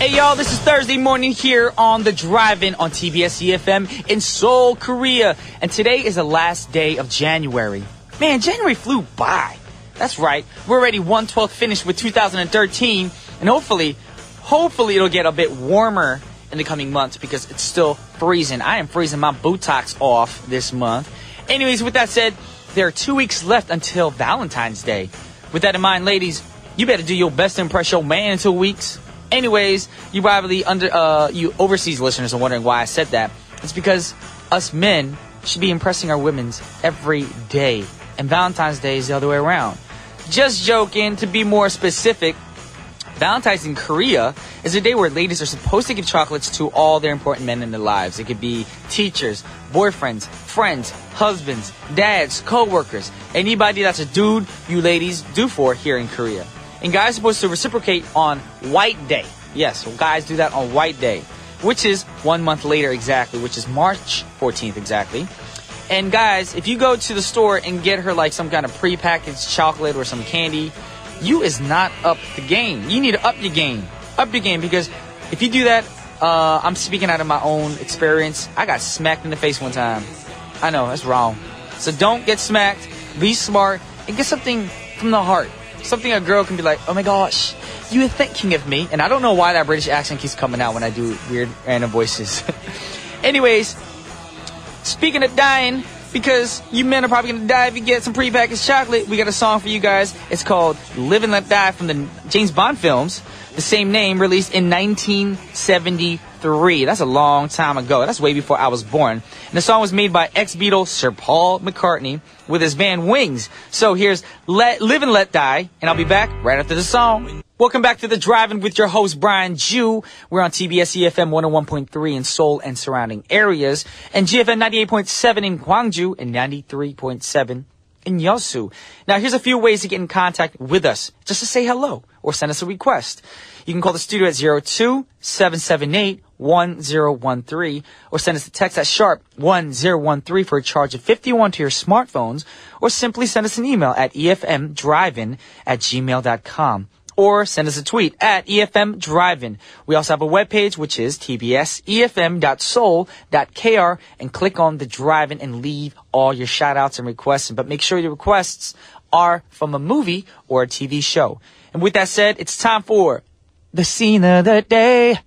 Hey y'all, this is Thursday morning here on the Drive-In on TBS efm in Seoul, Korea. And today is the last day of January. Man, January flew by. That's right. We're already 1/12 finished with 2013. And hopefully it'll get a bit warmer in the coming months because it's still freezing. I am freezing my buttocks off this month. Anyways, with that said, there are 2 weeks left until Valentine's Day. With that in mind, ladies, you better do your best to impress your man in 2 weeks. Anyways, you overseas listeners are wondering why I said that. It's because us men should be impressing our women's every day. And Valentine's Day is the other way around. Just joking. To be more specific, Valentine's in Korea is a day where ladies are supposed to give chocolates to all their important men in their lives. It could be teachers, boyfriends, friends, husbands, dads, co-workers. Anybody that's a dude, you ladies do for here in Korea. And guys are supposed to reciprocate on White Day. Yes, well, guys do that on White Day, which is 1 month later exactly, which is March 14th exactly. And guys, if you go to the store and get her like some kind of prepackaged chocolate or some candy, you is not up the game. You need to up your game. Up your game, because if you do that, I'm speaking out of my own experience. I got smacked in the face one time. I know, that's wrong. So don't get smacked. Be smart and get something from the heart. Something a girl can be like, oh my gosh, you were thinking of me. And I don't know why that British accent keeps coming out when I do weird random voices. Anyways, speaking of dying, because you men are probably going to die if you get some prepackaged chocolate, we got a song for you guys. It's called Live and Let Die from the James Bond films. The same name, released in 1973. That's a long time ago. That's way before I was born. And the song was made by ex-Beatle Sir Paul McCartney with his band Wings. So here's Live and Let Die, and I'll be back right after the song. Welcome back to The Drive-In with your host, Brian Ju. We're on TBS efm 101.3 in Seoul and surrounding areas, and GFM 98.7 in Gwangju and 93.7 in Yeosu. Now, here's a few ways to get in contact with us, just to say hello or send us a request. You can call the studio at 02-778-1013 or send us a text at sharp 1013 for a charge of 51 to your smartphones, or simply send us an email at efmdrivein@gmail.com. Or send us a tweet at EFM Drive-In. We also have a webpage, which is tbsefm.soul.kr, and click on the Drive-In and leave all your shout-outs and requests. But make sure your requests are from a movie or a TV show. And with that said, it's time for the scene of the day.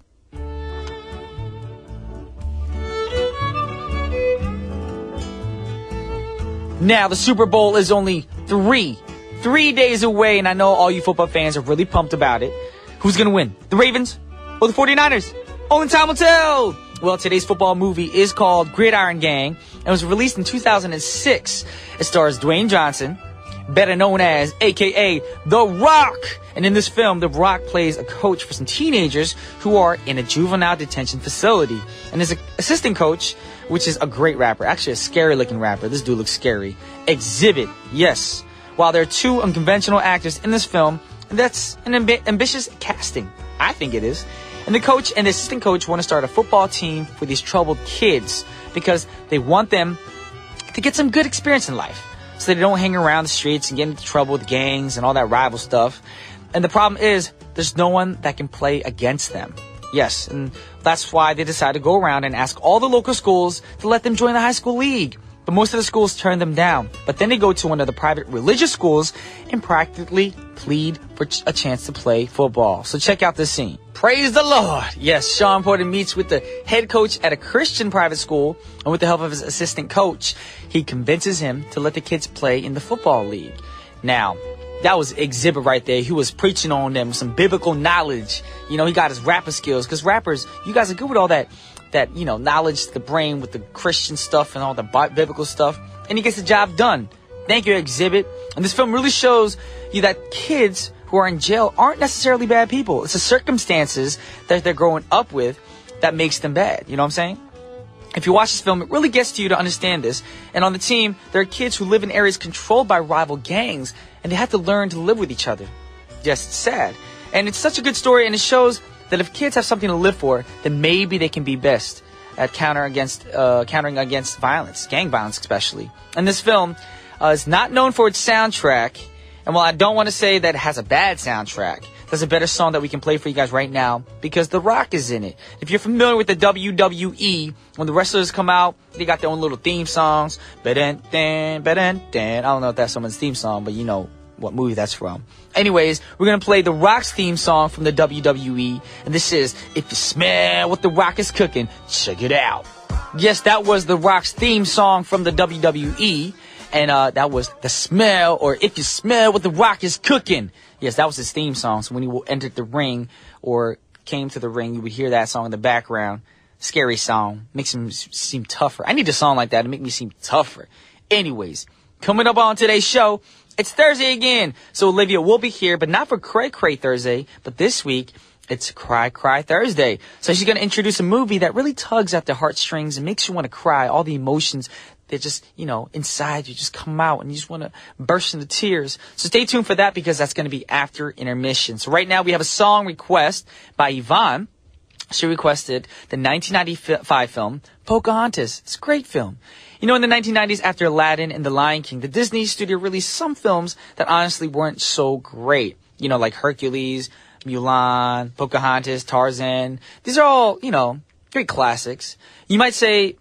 Now, the Super Bowl is only three days away, and I know all you football fans are really pumped about it. Who's going to win? The Ravens or the 49ers? Only time will tell. Well, today's football movie is called Gridiron Gang and was released in 2006. It stars Dwayne Johnson, better known as AKA The Rock. And in this film, The Rock plays a coach for some teenagers who are in a juvenile detention facility. And his assistant coach, which is a great rapper, actually a scary looking rapper. This dude looks scary. Exhibit, yes. While there are two unconventional actors in this film, that's an ambitious casting. I think it is. And the coach and the assistant coach want to start a football team for these troubled kids because they want them to get some good experience in life so they don't hang around the streets and get into trouble with gangs and all that rival stuff. And the problem is there's no one that can play against them. Yes, and that's why they decided to go around and ask all the local schools to let them join the high school league. But most of the schools turn them down. But then they go to one of the private religious schools and practically plead for a chance to play football. So check out this scene. Praise the Lord. Yes, Sean Porter meets with the head coach at a Christian private school, and with the help of his assistant coach, he convinces him to let the kids play in the football league. Now, that was Exhibit right there. He was preaching on them with some biblical knowledge. You know, he got his rapper skills, because rappers, you guys are good with all that, knowledge to the brain with the Christian stuff and all the biblical stuff. And he gets the job done. Thank you, Exhibit. And this film really shows you that kids who are in jail aren't necessarily bad people. It's the circumstances that they're growing up with that makes them bad. You know what I'm saying? If you watch this film, it really gets to you to understand this. And on the team, there are kids who live in areas controlled by rival gangs, and they have to learn to live with each other. Yes, it's sad. And it's such a good story, and it shows that if kids have something to live for, then maybe they can be best at countering against violence, gang violence especially. And this film is not known for its soundtrack. And while I don't want to say that it has a bad soundtrack, there's a better song that we can play for you guys right now because The Rock is in it. If you're familiar with the WWE, when the wrestlers come out, they got their own little theme songs. Ba-dun, dun, ba-dun, dun. I don't know if that's someone's theme song, but you know what movie that's from. Anyways, we're going to play The Rock's theme song from the WWE, and this is If You Smell What The Rock Is Cooking, Check It Out. Yes, that was The Rock's theme song from the WWE, and that was The Smell, or If You Smell What The Rock Is Cooking. Yes, that was his theme song, so when he entered the ring or came to the ring, you would hear that song in the background. Scary song. Makes him seem tougher. I need a song like that to make me seem tougher. Anyways, coming up on today's show, it's Thursday again. So Olivia will be here, but not for Cray Cray Thursday, but this week, it's Cry Cry Thursday. So she's going to introduce a movie that really tugs at the heartstrings and makes you want to cry. All the emotions that just, inside you just come out and you just want to burst into tears. So stay tuned for that because that's going to be after intermission. So right now we have a song request by Yvonne. She requested the 1995 film Pocahontas. It's a great film. In the 1990s, after Aladdin and The Lion King, the Disney studio released some films that honestly weren't so great. Like Hercules, Mulan, Pocahontas, Tarzan. These are all, great classics. You might say,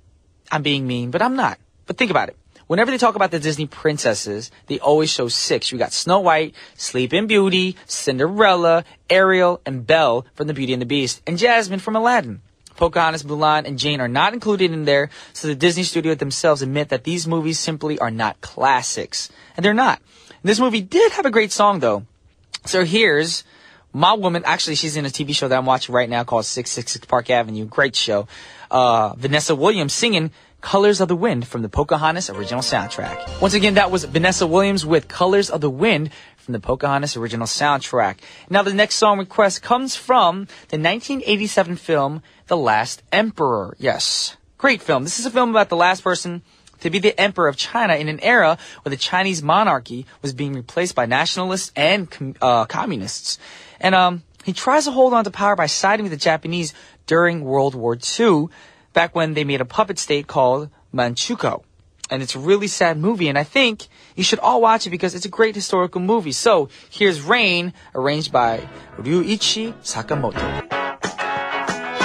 I'm being mean, but I'm not. But think about it. Whenever they talk about the Disney princesses, they always show 6. You got Snow White, Sleeping Beauty, Cinderella, Ariel, and Belle from The Beauty and the Beast, and Jasmine from Aladdin. Pocahontas, Mulan, and Jane are not included in there, so the Disney studio themselves admit that these movies simply are not classics. And they're not. This movie did have a great song, though. So here's my woman. Actually, she's in a TV show that I'm watching right now called 666 Park Avenue. Great show. Vanessa Williams singing Colors of the Wind from the Pocahontas original soundtrack. Once again, that was Vanessa Williams with Colors of the Wind from the Pocahontas original soundtrack. Now, the next song request comes from the 1987 film The Last Emperor. Yes, great film. This is a film about the last person to be the emperor of China in an era where the Chinese monarchy was being replaced by nationalists and communists. And he tries to hold on to power by siding with the Japanese during World War II, back when they made a puppet state called Manchukuo. And it's a really sad movie, and I think you should all watch it because it's a great historical movie. So here's Rain, arranged by Ryuichi Sakamoto.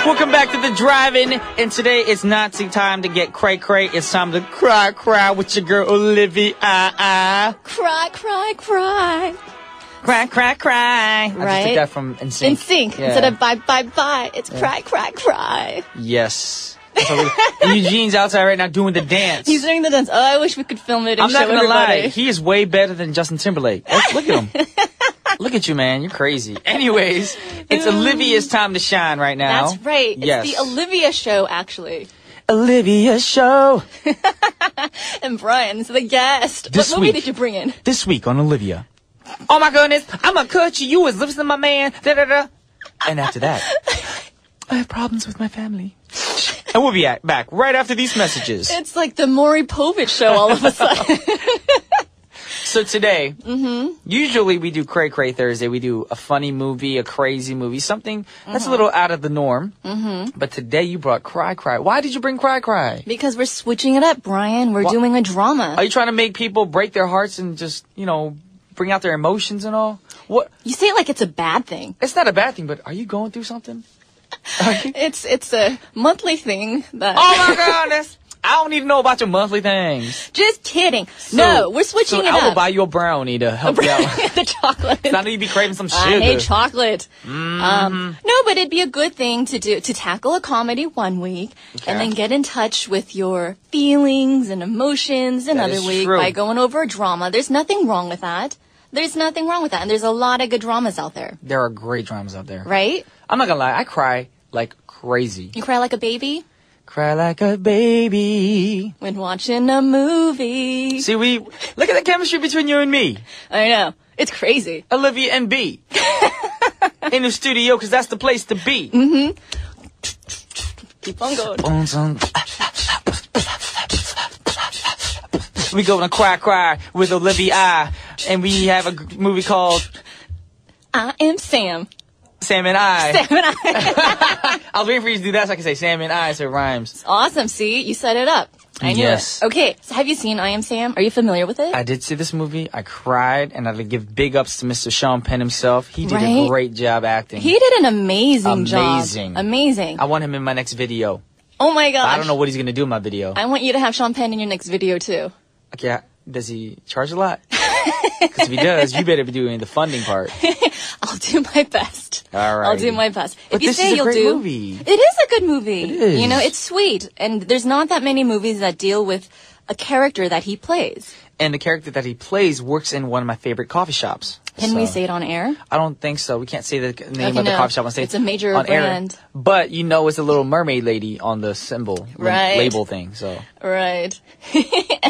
Welcome back to the Drive-In, and today it's not time to get cray-cray. It's time to cry with your girl Olivia. Cry, cry, cry. Cry, cry, cry. Right? I just took that from NSYNC. NSYNC. Yeah. Instead of bye, bye, bye, it's cry, cry, cry. Yes. So Eugene's outside right now doing the dance. He's doing the dance. Oh, I wish we could film it and I'm show not gonna everybody. lie, he is way better than Justin Timberlake. Look at him. Look at you, man. You're crazy. Anyways, it's Olivia's time to shine right now. That's right. Yes. It's the Olivia show, actually. Olivia show. And Brian's the guest. What movie did you bring in? This week on Olivia. Oh my goodness, I'm gonna cut you. You was listening to my man. Da, da, da. And after that, I have problems with my family. And we'll be back right after these messages. It's like the Maury Povich show all of a sudden. So today, usually we do Cray Cray Thursday. We do a funny movie, a crazy movie, something that's a little out of the norm. But today you brought Cry Cry. Why did you bring Cry Cry? Because we're switching it up, Brian. We're doing a drama. Are you trying to make people break their hearts and just, bring out their emotions and all? What? You say it like it's a bad thing. It's not a bad thing, but are you going through something? It's a monthly thing that... Oh my goodness! I don't need to know about your monthly things. Just kidding. No, we're switching it up. I will buy you a brownie to help you out. The chocolate. I know you'd be craving some sugar. I hate chocolate. No, but it'd be a good thing to do, to tackle a comedy one week and then get in touch with your feelings and emotions another week by going over a drama. There's nothing wrong with that. There's nothing wrong with that. And there's a lot of good dramas out there. There are great dramas out there. Right? I'm not gonna lie. I cry like crazy. You cry like a baby? Cry like a baby. When watching a movie. See, look at the chemistry between you and me. I know. It's crazy. Olivia and B. In the studio, because that's the place to be. Keep on going. We go to Cry with Olivia, and we have a movie called I Am Sam. Sam and I. Sam and I. I was waiting for you to do that so I can say Sam and I so it rhymes. It's awesome. See, you set it up. I knew Yes. it. Okay, so have you seen I Am Sam? Are you familiar with it? I did see this movie. I cried, and I'd give big ups to Mr. Sean Penn himself. He did a Right? great job acting. He did an amazing job. Amazing. I want him in my next video. Oh my gosh. I don't know what he's going to do in my video. I want you to have Sean Penn in your next video too. Okay, does he charge a lot? Because if he does, you better be doing the funding part. I'll do my best. All right. I'll do my best. But if you this say is a you'll great do, movie. It is a good movie. It is. You know, it's sweet, and there's not that many movies that deal with a character that he plays. And the character that he plays works in one of my favorite coffee shops. Can we say it on air? I don't think so. We can't say the name Okay, of the no. coffee shop on stage. It's a major on brand. Air. But you know it's a little mermaid lady on the symbol. Right. Label thing. So. Right.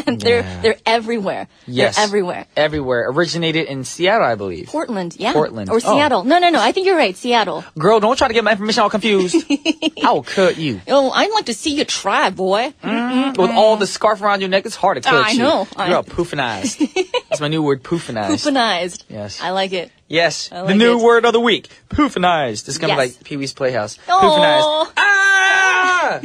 And they're everywhere. Yes. They're everywhere. Everywhere. Originated in Seattle, I believe. Portland, yeah. Portland. Or Seattle. No. I think you're right. Seattle. Girl, don't try to get my information all confused. I will cut you. Oh, I'd like to see you try, boy. With all the scarf around your neck, it's hard to cut I you. know. You're all poofinized. That's my new word, poofinized. Poofinized. Yes. I like it. Yes. I like the new it. word of the week. Poofinized. It's kind of Yes. like Pee-wee's Playhouse. Aw. Poofinized. Ah!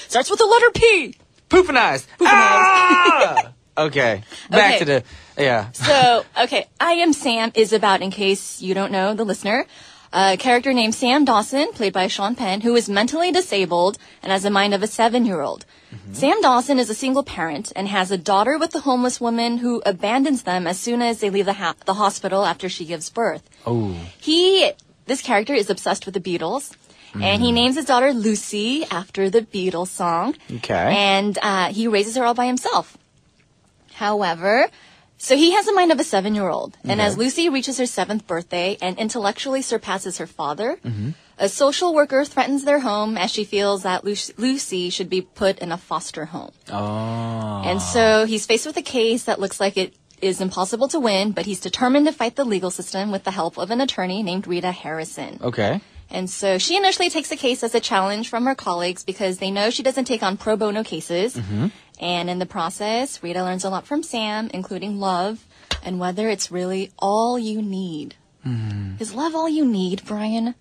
Starts with the letter P. Poofinized. Ah! Okay. Back Okay. to the, yeah. So, okay, I Am Sam is about, in case you don't know, the listener, a character named Sam Dawson, played by Sean Penn, who is mentally disabled and has the mind of a 7-year-old. Sam Dawson is a single parent and has a daughter with a homeless woman who abandons them as soon as they leave the hospital after she gives birth. Oh. This character is obsessed with the Beatles. And he names his daughter Lucy after the Beatles song. Okay. And he raises her all by himself. However, so he has the mind of a 7-year-old. And as Lucy reaches her 7th birthday and intellectually surpasses her father, a social worker threatens their home as she feels that Lucy should be put in a foster home. Oh. And so he's faced with a case that looks like it is impossible to win, but he's determined to fight the legal system with the help of an attorney named Rita Harrison. Okay. And so she initially takes the case as a challenge from her colleagues because they know she doesn't take on pro bono cases. And in the process, Rita learns a lot from Sam, including love and whether it's really all you need. Is love all you need, Brian?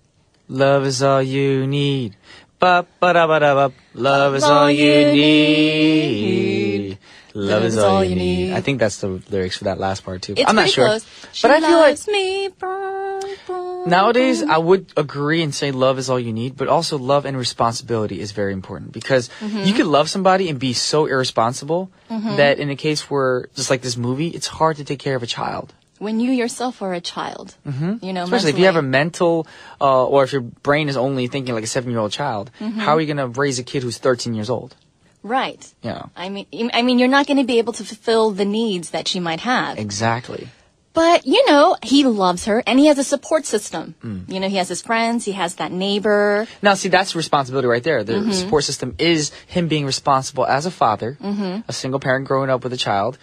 Love is all you need. Ba-ba-da-ba-da-ba. Love is all you need. Love is all you need. I think that's the lyrics for that last part too. It's I'm not pretty sure. close. But I feel like loves me, brr, brr, nowadays I would agree and say love is all you need, but also love and responsibility is very important because you could love somebody and be so irresponsible that in a case where, just like this movie, it's hard to take care of a child. when you yourself are a child, you know, Especially if you have a mental, or if your brain is only thinking like a 7-year-old child, how are you going to raise a kid who's 13 years old? right. Yeah. I mean, you're not going to be able to fulfill the needs that she might have. Exactly. But, you know, he loves her and he has a support system. You know, he has his friends, he has that neighbor. Now, see, that's responsibility right there. The support system is him being responsible as a father, a single parent growing up with a child.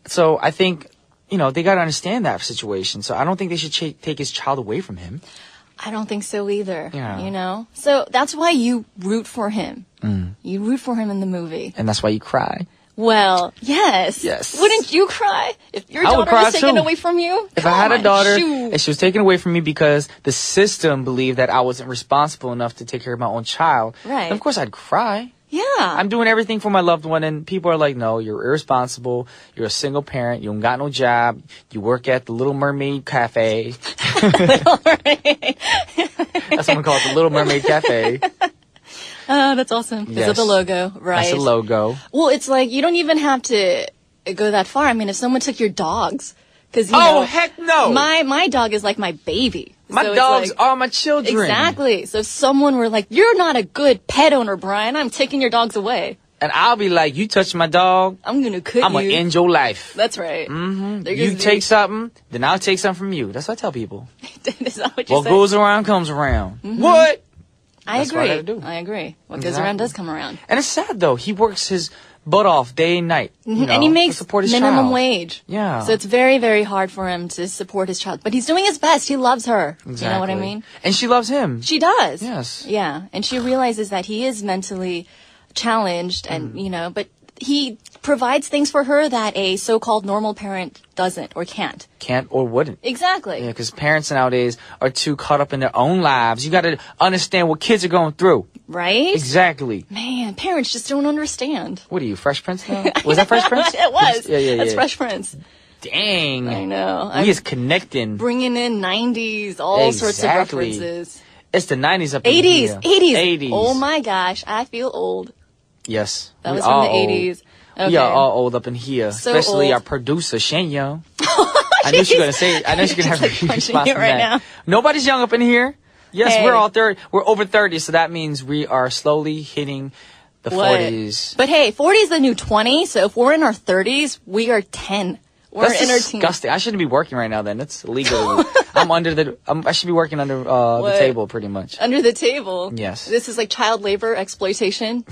So I think, you know, they got to understand that situation. So I don't think they should take his child away from him. I don't think so either. Yeah. You know? So that's why you root for him. You root for him in the movie. And that's why you cry. Well, yes. Yes. Wouldn't you cry if your I would daughter cry was taken too. away from you? If I had a daughter Shoot. and she was taken away from me because the system believed that I wasn't responsible enough to take care of my own child, Right. then of course I'd cry. Yeah. I'm doing everything for my loved one, and people are like, no, you're irresponsible. You're a single parent. You don't got no job. You work at the Little Mermaid Cafe. That's what I'm call it, the Little Mermaid Cafe. Oh, that's awesome. Because of the logo, right? That's the logo. Well, it's like you don't even have to go that far. I mean, if someone took your dogs, because you know, Heck no! my dog is like my baby. My So it's dogs like- are my children. Exactly. So if someone were like, "You're not a good pet owner, Brian. I'm taking your dogs away. And I'll be like, you touch my dog, I'm gonna cut I'm you." going to end your life. That's right. Mm-hmm. You take something, then I'll take something from you. That's what I tell people. Is that what you What say? goes around comes around. What? I That's what I agree. gotta do. I agree. What goes Exactly. around does come around. And it's sad though. He works his butt off day and night. You know, And he to makes support his minimum child. wage. Yeah. So it's very, very hard for him to support his child. But he's doing his best. He loves her. Exactly. You know what I mean? And she loves him. She does. Yes. Yeah. And she realizes that he is mentally challenged and, you know, but he provides things for her that a so-called normal parent doesn't or can't. Can't or wouldn't. Exactly. Yeah, because parents nowadays are too caught up in their own lives. You got to understand what kids are going through. Right? Exactly. Man, parents just don't understand. What are you, Fresh Prince now? Was that Fresh Prince? It was. Yeah. That's Fresh Prince. Dang. I know. We is connecting. Bringing in 90s, all sorts of references. It's the 90s up in 80s. here. 80s. Oh my gosh, I feel old. Yes. That was from the 80s. Okay. We are all old up in here, So especially old. our producer, Shane Young. I knew she was going to say it. I know she's going to have a response to right that. now. Nobody's young up in here. Yes, Hey. we're all 30. We're over 30, so that means we are slowly hitting the 40s. But hey, 40 is the new 20, so if we're in our 30s, we are 10. We're That's in our teens. disgusting. I shouldn't be working right now then. That's illegal. I should be working under the table pretty much. Under the table? Yes. This is like child labor exploitation.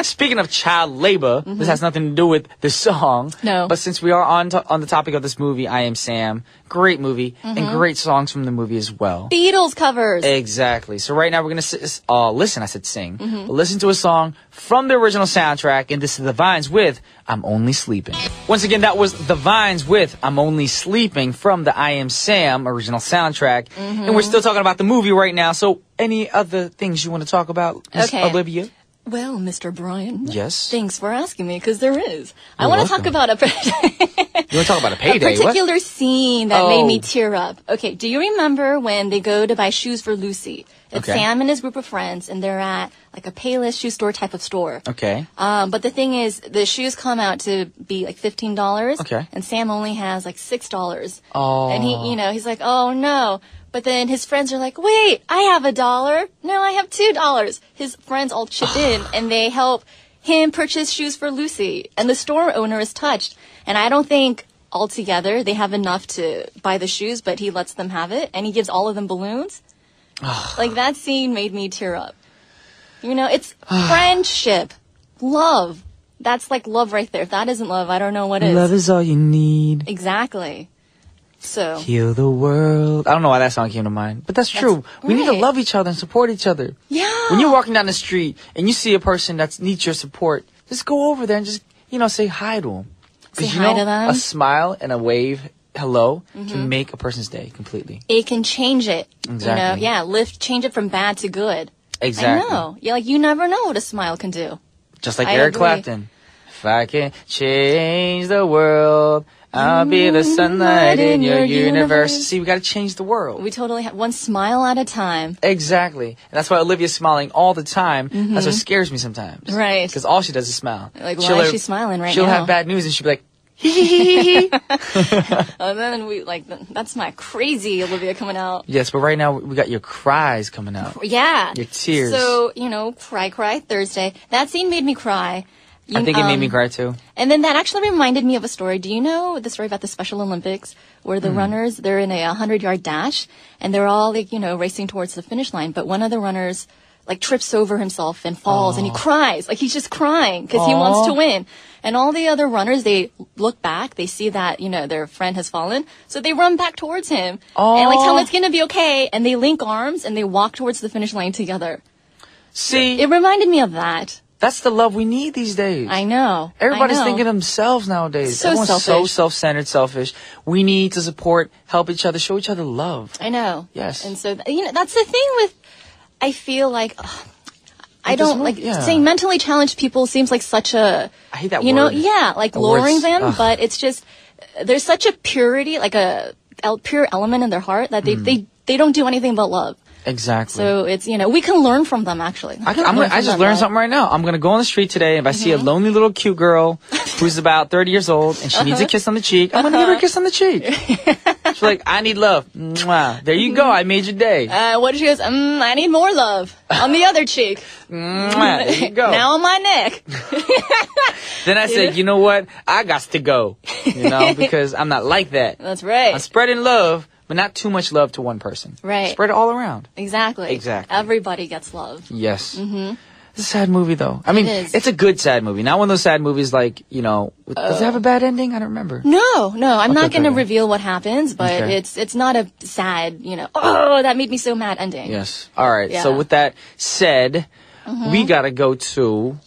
Speaking of child labor, this has nothing to do with the song. No. But since we are on the topic of this movie, I Am Sam, great movie, and great songs from the movie as well. Beatles covers. Exactly. So right now we're going to listen, I said sing, but listen to a song from the original soundtrack, and this is The Vines with I'm Only Sleeping. Once again, that was The Vines with I'm Only Sleeping from the I Am Sam original soundtrack. And we're still talking about the movie right now, so any other things you want to talk about, Ms. Okay. Olivia? Well, Mr. Brian. Yes? Thanks for asking me, because there is. I You're want to talk welcome. about You want to talk about a payday? a particular scene that Oh. made me tear up. Okay, do you remember when they go to buy shoes for Lucy? It's Okay. Sam and his group of friends, and they're at like a Payless shoe store type of store. What? Okay. But the thing is, the shoes come out to be like $15. Okay. And Sam only has like $6. Oh. And he's like, oh no. But then his friends are like, wait, I have $1. No, I have $2. His friends all chip in and they help him purchase shoes for Lucy. And the store owner is touched. And I don't think altogether they have enough to buy the shoes, but he lets them have it. And he gives all of them balloons. Like that scene made me tear up. You know, it's friendship, love. That's like love right there. If that isn't love, I don't know what is. Love is all you need. Exactly. So. Heal the world. I don't know why that song came to mind, but that's true. We need to right. love each other and support each other. Yeah. When you're walking down the street and you see a person that needs your support, just go over there and just, say hi to them. Say hi to them. A smile and a wave, hello, can make a person's day completely. It can change it. Exactly. Change it from bad to good. Exactly. I know. Yeah, like you never know what a smile can do. Just like I Eric agree. Clapton. If I can change the world, I'll be the sunlight in your universe. See, we got to change the world. We totally have one smile at a time. Exactly. And that's why Olivia's smiling all the time. That's what scares me sometimes. Right. Because all she does is smile. Like, why is she smiling right she'll now? have bad news and she'll be like, hee hee hee hee. And then that's my crazy Olivia coming out. Yes, but right now we got your cries coming out. Yeah. Your tears. So, cry Thursday. That scene made me cry. I think it made me cry too. And then that actually reminded me of a story. Do you know the story about the Special Olympics where the runners, they're in a 100-yard dash and they're all racing towards the finish line, but one of the runners trips over himself and falls and he cries. Like he's just crying because he wants to win. And all the other runners, they look back, they see that, their friend has fallen. So they run back towards him and tell him it's going to be okay. And they link arms and they walk towards the finish line together. See, It reminded me of that. that's the love we need these days. I know. Everybody's I know. thinking of themselves nowadays. So Everyone's so selfish. self-centered, selfish. We need to support, help each other, show each other love. I know. Yes. And so, that's the thing with, I feel like, I don't yeah. saying mentally challenged people seems like such a, I hate that you word. know, like The lowering words, them, ugh. but it's just, there's such a purity, like a pure element in their heart that they don't do anything but love. Exactly. So it's, we can learn from them actually. I just learned something right now. I'm going to go on the street today, and if I see a lonely little cute girl who's about 30 years old and she needs a kiss on the cheek, I'm going to give her a kiss on the cheek. She's like, I need love. Mwah. There you go. I made your day. What did she goes, I need more love on the other cheek. Mwah. There you go. Now on my neck. Then I said, you know what? I got to go. Because I'm not like that. That's right. I'm spreading love, but not too much love to one person. Right. Spread it all around. Exactly. Exactly. Everybody gets love. Yes. Mm-hmm. It's a sad movie, though. I mean, is. it's a good sad movie. Not one of those sad movies does it have a bad ending? I don't remember. No, I'm not going to okay. reveal what happens, but Okay. it's not a sad, that made me so mad ending. Yes. All right. Yeah. So with that said, we got to go to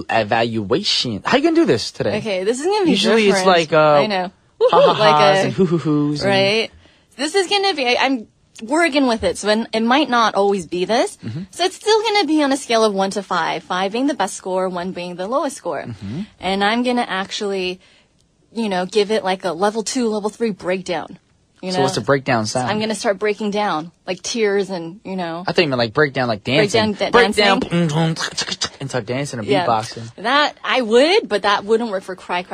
evaluation. How you gonna do this today? Okay, this is gonna be usually different. it's like I know. ha-ha-has and hoo-hoo-hoos. Right. This is gonna be. I'm working with it, so it might not always be this. So it's still gonna be on a scale of 1 to 5. 5 being the best score, 1 being the lowest score. And I'm gonna actually, give it like a level 2, level 3 breakdown. So what's the breakdown sound? I'm gonna start breaking down, like tears and, I thought you meant like breakdown, like dancing. Breakdown, and start dancing or beatboxing. That, I would, but that wouldn't work for cry,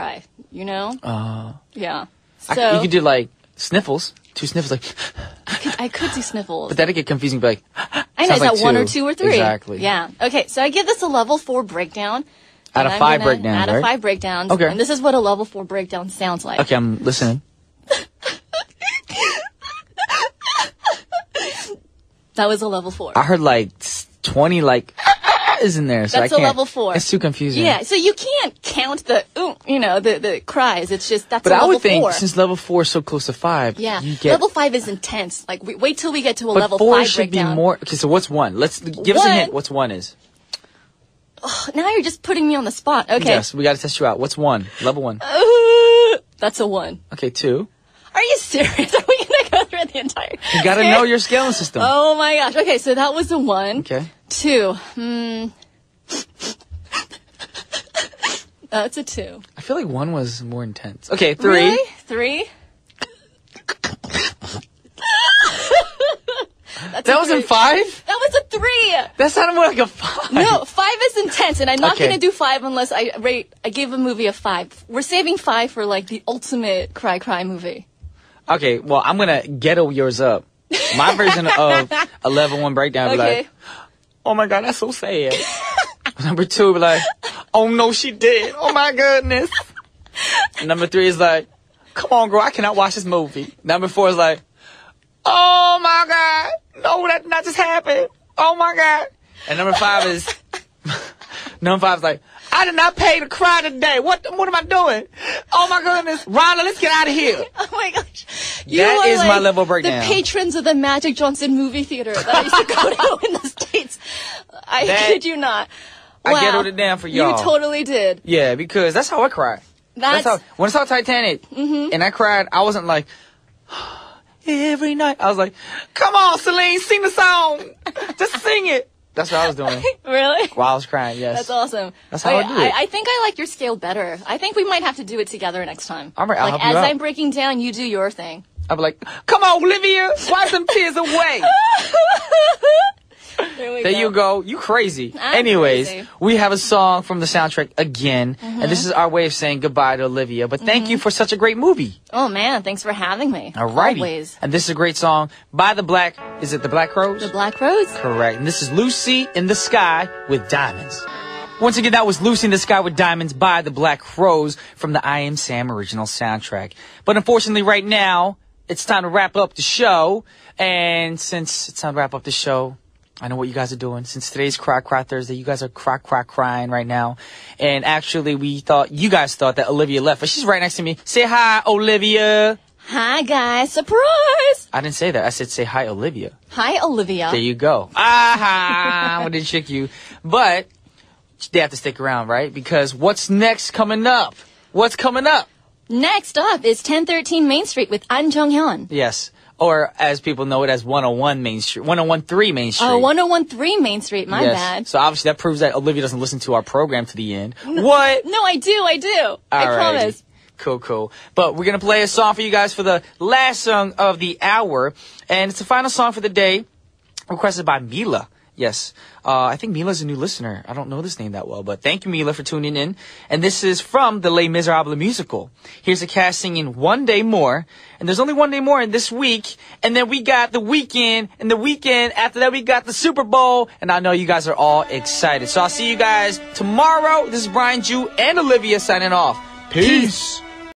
Yeah. So you could do like sniffles. 2 sniffles, like. I could do sniffles. But that'd get confusing, but like. I know, is that 1 or 2 or 3? Exactly. Yeah. Okay, so I give this a level 4 breakdown. Out of 5 breakdowns, Out of 5 breakdowns. Okay. And this is what a level 4 breakdown sounds like. Okay, I'm listening. That was a level 4. I heard like 20 like is in there, so That's I can't. A level 4. It's too confusing. Yeah, so you can't count the the cries. It's just that's. But a level I would think 4. since level 4 is so close to 5, yeah, you get level 5 is intense. Like wait till we get to a level 4 5 should breakdown. be more. Okay, so what's 1? Let's give us a hint. What's 1 is? Oh, now you're just putting me on the spot. Okay. Yes, we got to test you out. What's 1? Level 1. That's a 1. Okay, 2. Are you serious? Are we gonna go through the entire? You got to know your scaling system. Oh my gosh. Okay, so that was a 1. Okay. 2. It's a 2. I feel like 1 was more intense. Okay, 3. Really? 3? That wasn't 5? That was a 3. That sounded more like a 5. No, 5 is intense, and I'm not Okay. gonna do 5 unless I give a movie a 5. We're saving 5 for like the ultimate cry movie. Okay, well, I'm going to ghetto yours up. My version of a level 1 breakdown would be Okay. like, oh my God, that's so sad. Number 2 would be like, oh no, she did. Oh my goodness. And number 3 is like, come on, girl, I cannot watch this movie. Number 4 is like, oh my God, no, that did not just happen. Oh my God. And number 5 is, like, I did not pay to cry today. What am I doing? Oh my goodness. Rhonda, let's get out of here. Oh my gosh. That is my level breakdown. The patrons of the Magic Johnson movie theater that I used to go to in the States. I kid you not. Wow. I ghettoed it down for y'all. You totally did. Yeah, because that's how I cry. That's how, when I saw Titanic and I cried, I wasn't like, every night. I was like, come on, Celine, sing the song. Just sing it. That's what I was doing. Really? While I was crying, yes. That's awesome. That's how I do it. I think I like your scale better. I think we might have to do it together next time. All right, I'll like, help you as out. I'm breaking down, you do your thing. I'll be like, come on, Olivia, wipe some tears away. There you go. You crazy. Anyways, crazy. we have a song from the soundtrack again, and this is our way of saying goodbye to Olivia. But thank you for such a great movie. Oh man, thanks for having me. Alrighty. Always. And this is a great song by the Black. Is it the Black Crows? The Black Rose? Correct. And this is Lucy in the Sky with Diamonds. Once again, that was Lucy in the Sky with Diamonds by the Black Crows from the I Am Sam original soundtrack. But unfortunately, right now, it's time to wrap up the show. And since it's time to wrap up the show, I know what you guys are doing. Since today's Cry Thursday, you guys are crying right now. And actually, you guys thought that Olivia left, but she's right next to me. Say hi, Olivia. Hi guys, surprise! I didn't say that. I said say hi, Olivia. Hi Olivia. There you go. Aha! I didn't trick you. But they have to stick around, right? Because what's next coming up? What's coming up? Next up is 1013 Main Street with An Jung-hyun. Yes. Or as people know it as 101 Main Street. 1013 Main Street. Oh, 1013 Main Street, my bad. So obviously that proves that Olivia doesn't listen to our program to the end. What? No, I do. I promise. Cool. But we're going to play a song for you guys for the last song of the hour. And it's the final song for the day, requested by Mila. Yes. I think Mila's a new listener. I don't know this name that well, but thank you, Mila, for tuning in. And this is from the Les Miserables musical. Here's the cast singing One Day More. And there's only one day more in this week. And then we got the weekend. And the weekend after that, we got the Super Bowl. And I know you guys are all excited. So I'll see you guys tomorrow. This is Brian Jew and Olivia signing off. Peace.